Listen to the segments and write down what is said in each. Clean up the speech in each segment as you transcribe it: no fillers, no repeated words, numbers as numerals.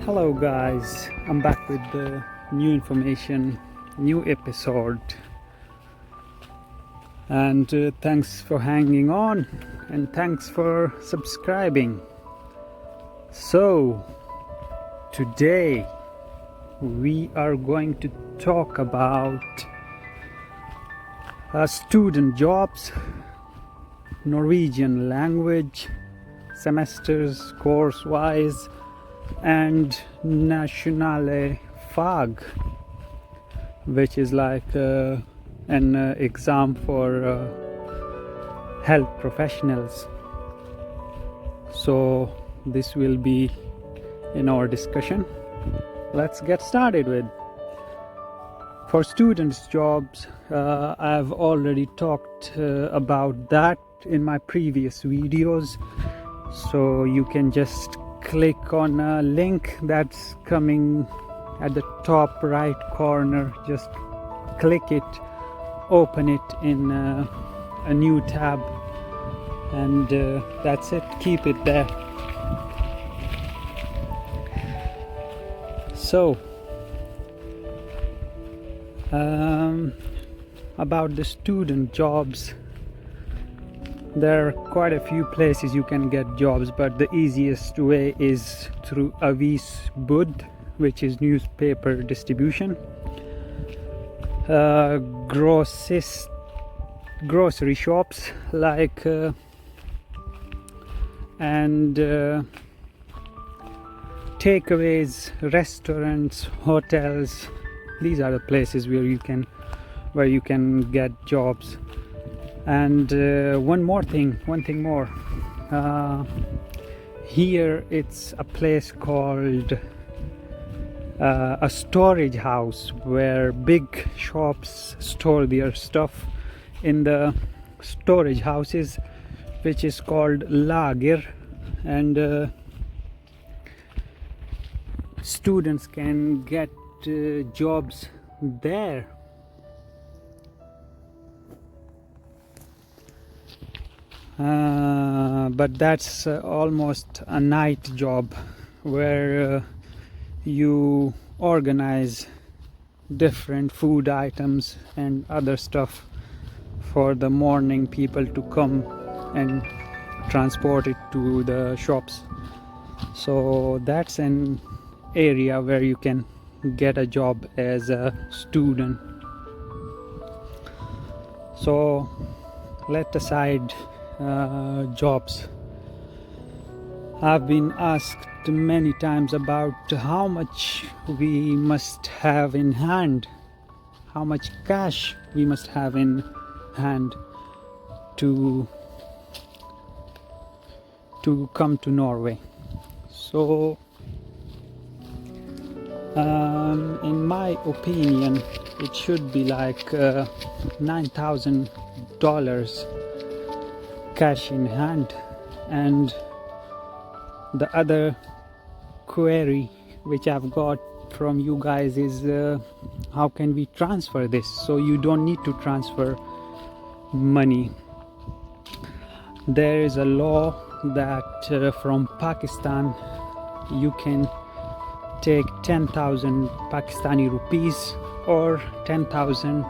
Hello guys, I'm back with the new information, new episode, and thanks for hanging on and thanks for subscribing. So today we are going to talk about student jobs, Norwegian language, semesters, course-wise, and nasjonale fag, which is like an exam for health professionals. So this will be in our discussion. Let's get started with. For students jobs, I've already talked about that in my previous videos, so you can just click on a link that's coming at the top right corner. Just click it, open it in a new tab, and that's it. Keep it there. So about the student jobs, there are quite a few places you can get jobs, but the easiest way is through Avisbud, which is newspaper distribution, grocery shops like and takeaways, restaurants, hotels. These are the places where you can get jobs. And one thing more. Here it's a place called a storage house, where big shops store their stuff in the storage houses, which is called lager, and students can get jobs there. But that's almost a night job, where you organize different food items and other stuff for the morning people to come and transport it to the shops. So that's an area where you can get a job as a student. So let aside jobs. I've been asked many times about how much we must have in hand, how much cash we must have in hand to come to Norway. So in my opinion, it should be like $9,000 cash in hand. And the other query which I've got from you guys is how can we transfer this? So you don't need to transfer money. There is a law that from Pakistan you can take 10,000 Pakistani rupees or 10,000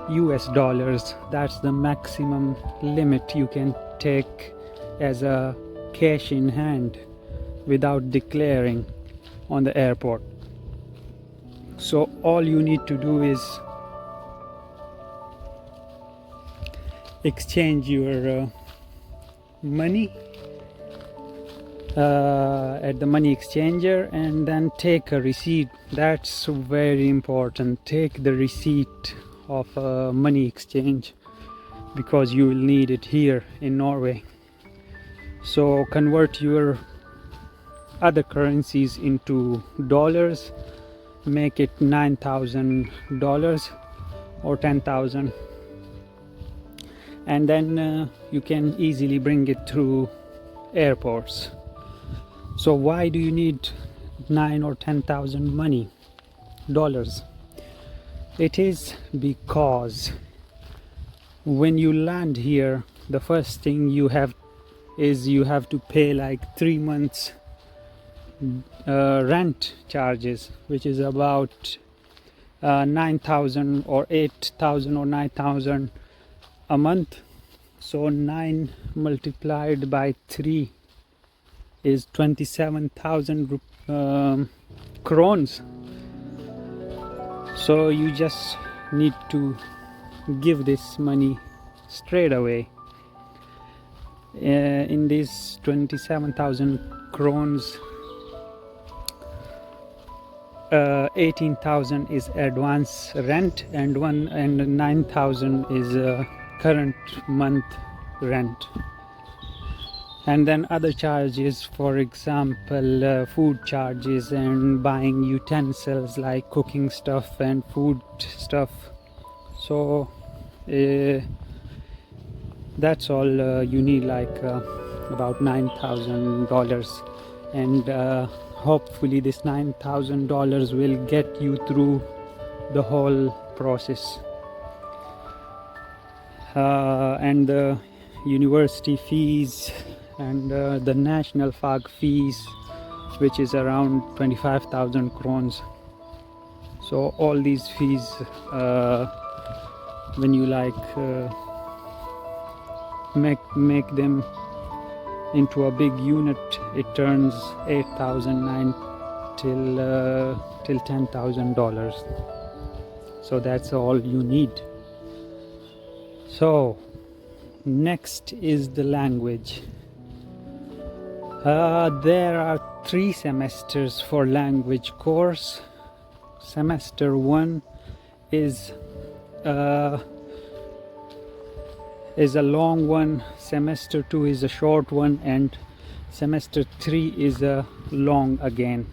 US dollars. That's the maximum limit you can take as a cash in hand without declaring on the airport. So all you need to do is exchange your money at the money exchanger, and then take a receipt. That's very important. Take the receipt of a money exchange, because you will need it here in Norway. So convert your other currencies into dollars, make it $9,000 or 10,000, and then you can easily bring it through airports. So why do you need 9 or 10,000 dollars? It is because when you land here, the first thing you have to pay like 3 months rent charges, which is about 9,000 or 8,000 or 9,000 a month. So 9 multiplied by 3 is 27,000 crowns. So you just need to give this money straight away. In these 27,000 crowns, 18,000 is advance rent and 9,000 is current month rent. And then other charges, for example food charges and buying utensils like cooking stuff and food stuff. So that's all you need, like about $9,000, and hopefully this $9,000 will get you through the whole process. And the university fees and the national fag fees, which is around 25,000 crowns. So all these fees, when you like make them into a big unit, it turns 8,009 till $10,000. So that's all you need. So next is the language. There are 3 semesters for language course. Semester 1 is a long one, semester 2 is a short one, and semester 3 is a long again.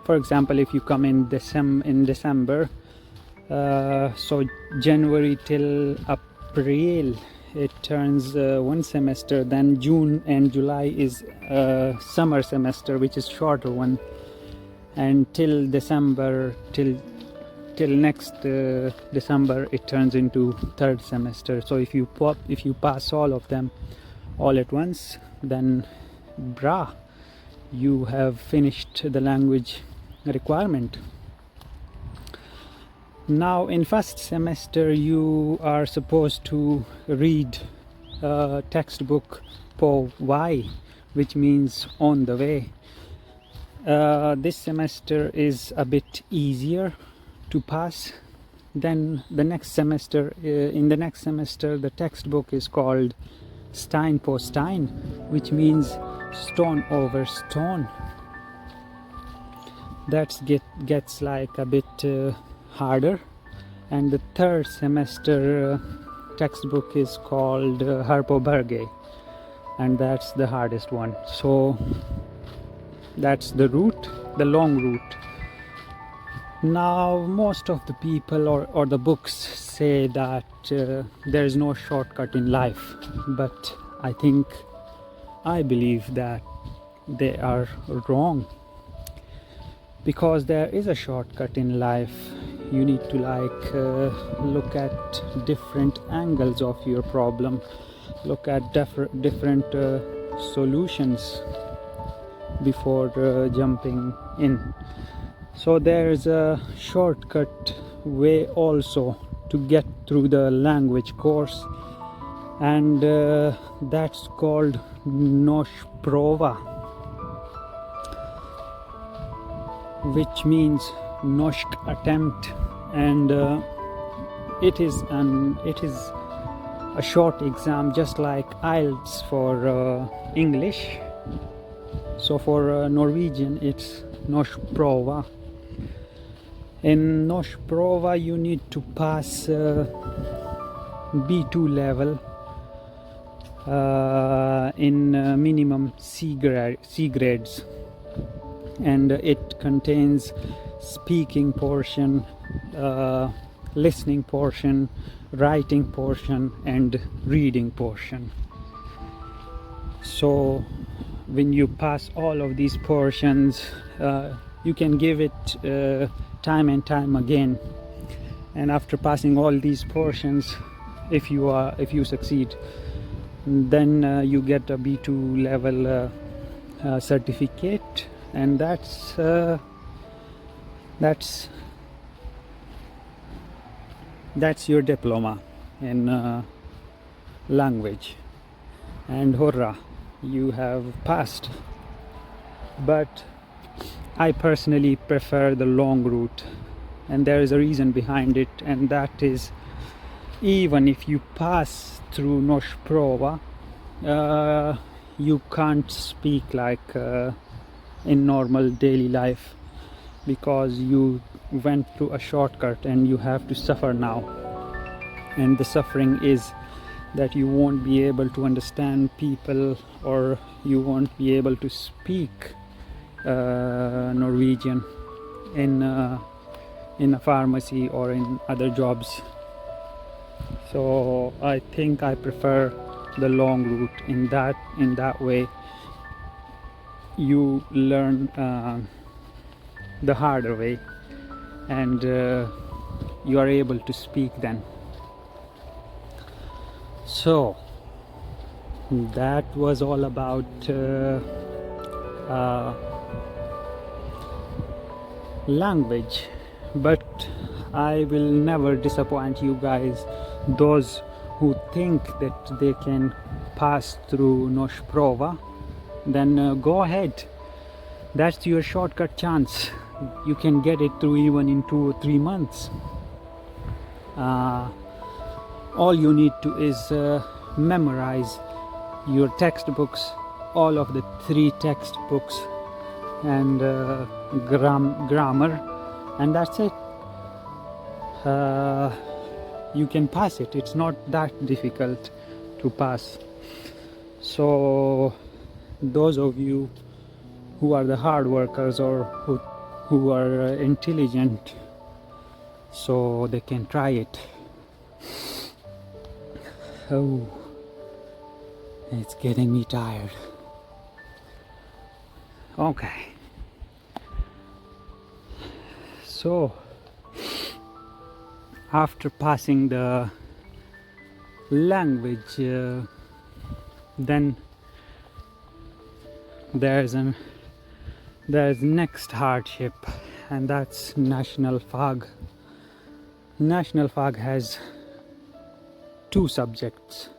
For example, if you come in December, so January till April, it turns 1 semester. Then June and July is a summer semester, which is shorter one, and till December, till next December, it turns into 3rd semester. So if you pass all of them all at once, then you have finished the language requirement. Now in 1st semester you are supposed to read textbook po Y, which means on the way. This semester is a bit easier to pass. Then the next semester, in the next semester, the textbook is called Stein på Stein, which means stone over stone. That gets like a bit harder. And the 3rd semester textbook is called Harpo Berge, and that's the hardest one. So that's the route, the long route. Now most of the people or the books say that there is no shortcut in life, but I believe that they are wrong, because there is a shortcut in life. You need to look at different angles of your problem, look at different solutions before jumping in. So there's a shortcut way also to get through the language course, and that's called Norskprova, which means Norsk attempt, and it is a short exam, just like IELTS for English. So for Norwegian it's Norskprova. In Norskprova you need to pass B2 level in minimum C grades, and it contains speaking portion, listening portion, writing portion, and reading portion. So when you pass all of these portions, you can give it time and time again, and after passing all these portions, if you succeed, then you get a B2 level certificate, and that's your diploma in language, and hurrah, you have passed. But I personally prefer the long route, and there is a reason behind it, and that is, even if you pass through Norskprova, you can't speak like in normal daily life, because you went through a shortcut and you have to suffer now. And the suffering is that you won't be able to understand people, or you won't be able to speak Norwegian in a pharmacy or in other jobs. So I think I prefer the long route. In that way you learn the harder way, and you are able to speak then. So that was all about language. But I will never disappoint you guys, those who think that they can pass through Norskprova. Then go ahead, that's your shortcut chance. You can get it through even in 2 or 3 months. All you need to is memorize your textbooks, all of the 3 textbooks, and grammar, and that's it. You can pass it. It's not that difficult to pass. So those of you who are the hard workers, or who are intelligent, so they can try it. Oh, it's getting me tired. Okay, so after passing the language, then there's next hardship, and that's national fag. National fag has 2 subjects: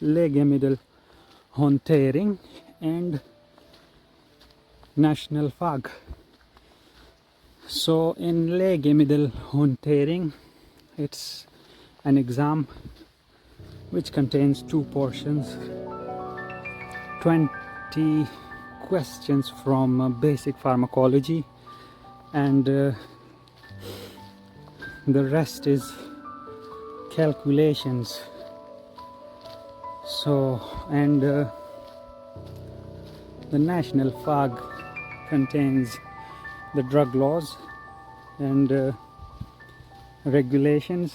legemiddelhåndtering and national fag. So in legemiddelhåndtering, it's an exam which contains 2 portions, 20 questions from basic pharmacology, and the rest is calculations. So, and the national fag contains the drug laws and regulations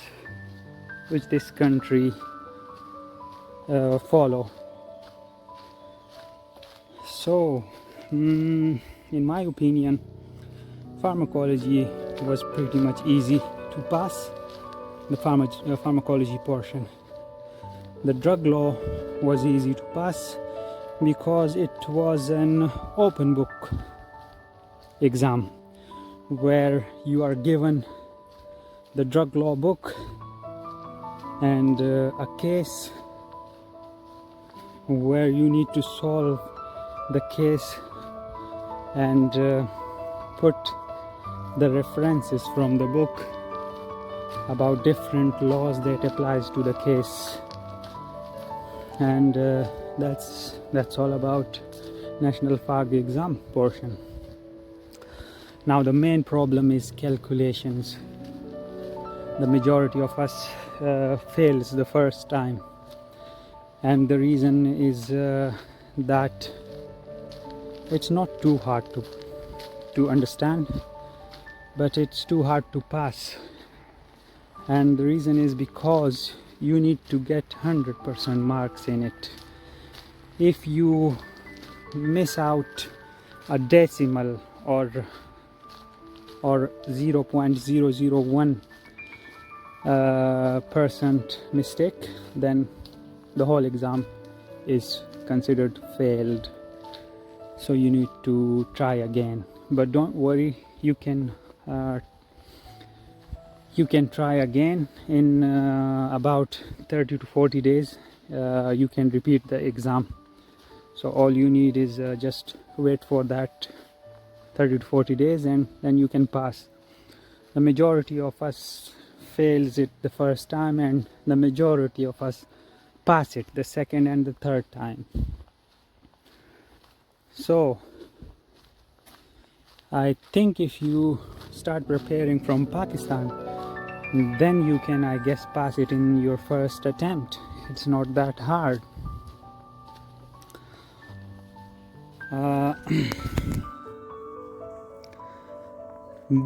which this country follow. So in my opinion, pharmacology was pretty much easy to pass, the pharmacology portion. The drug law was easy to pass because it was an open book exam where you are given the drug law book and a case where you need to solve the case and put the references from the book about different laws that applies to the case. And that's all about national fag exam portion. Now the main problem is calculations. The majority of us fails the first time, and the reason is that it's not too hard to understand, but it's too hard to pass. And the reason is because you need to get 100% marks in it. If you miss out a decimal or 0.001 percent mistake, then the whole exam is considered failed. so you need to try again. But don't worry, you can try again in about 30 to 40 days. You can repeat the exam. So all you need is just wait for that 30 to 40 days, and then you can pass. The majority of us fails it the first time, and the majority of us pass it the second and the third time. So I think if you start preparing from Pakistan, then you can, I guess, pass it in your first attempt. It's not that hard.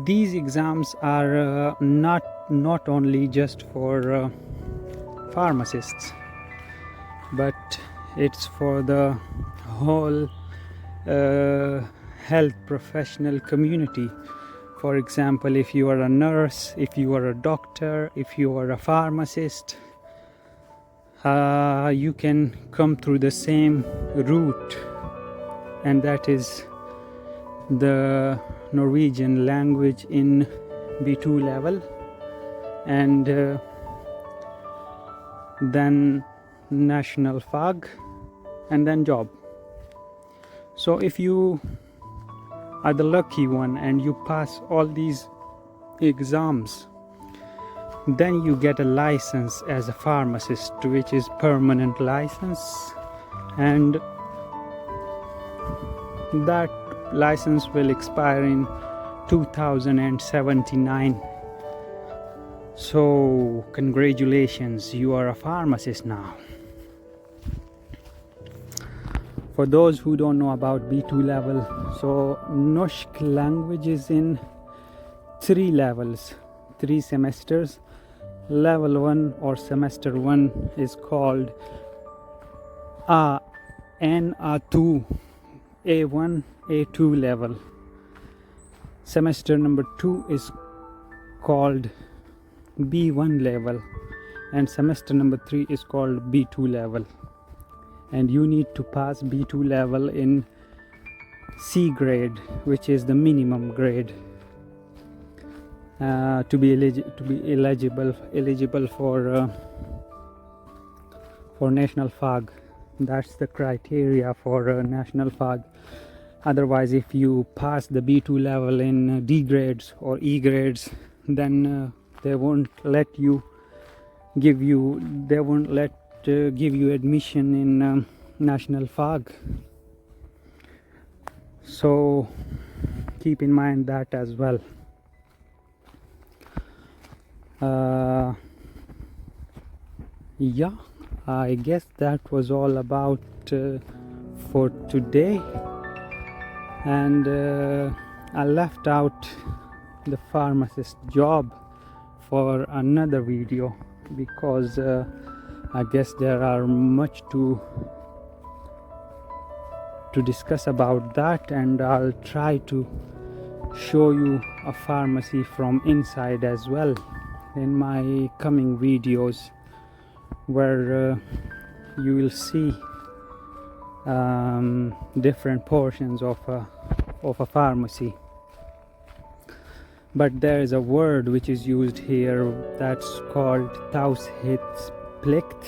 These exams are not only just for pharmacists, but it's for the whole health professional community. For example, if you are a nurse, if you are a doctor, if you are a pharmacist, you can come through the same route, and that is the Norwegian language in B2 level, and then national fag, and then job. So if you are the lucky one and you pass all these exams, then you get a license as a pharmacist, which is permanent license, and that license will expire in 2079. So congratulations, you are a pharmacist now. For those who don't know about B2 level, so Norsk language is in 3 levels, 3 semesters. Level 1 or semester 1 is called A2, A1, A2 level. Semester number 2 is called B1 level, and semester number 3 is called B2 level. And you need to pass B2 level in C grade, which is the minimum grade, to be eligible for national fag. That's the criteria for national fag. Otherwise, if you pass the B2 level in D grades or E grades, then they won't let give you admission in national fag. So keep in mind that as well. Yeah, I guess that was all about for today, and I left out the pharmacist job for another video because I guess there are much to discuss about that, and I'll try to show you a pharmacy from inside as well in my coming videos, where you will see different portions of a pharmacy. But there is a word which is used here that's called taushetsplikt.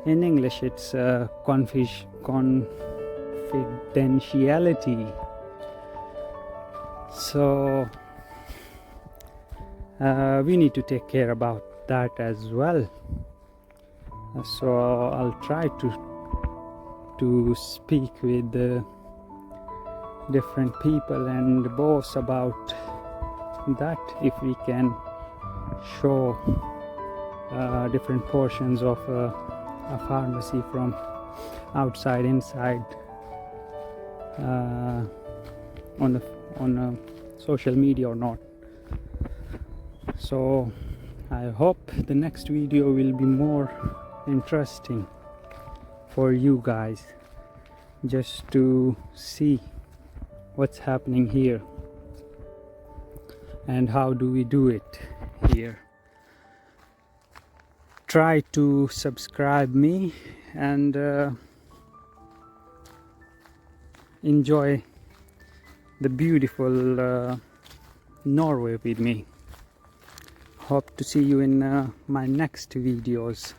In English it's confidentiality. So we need to take care about that as well. So I'll try to speak with different people and boss about that, if we can show different portions of a pharmacy from outside inside on social media or not. So I hope the next video will be more interesting for you guys, just to see what's happening here and how do we do it here. Try to subscribe me, and enjoy the beautiful Norway with me. Hope to see you in my next videos.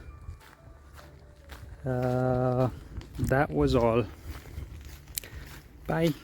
That was all. Bye.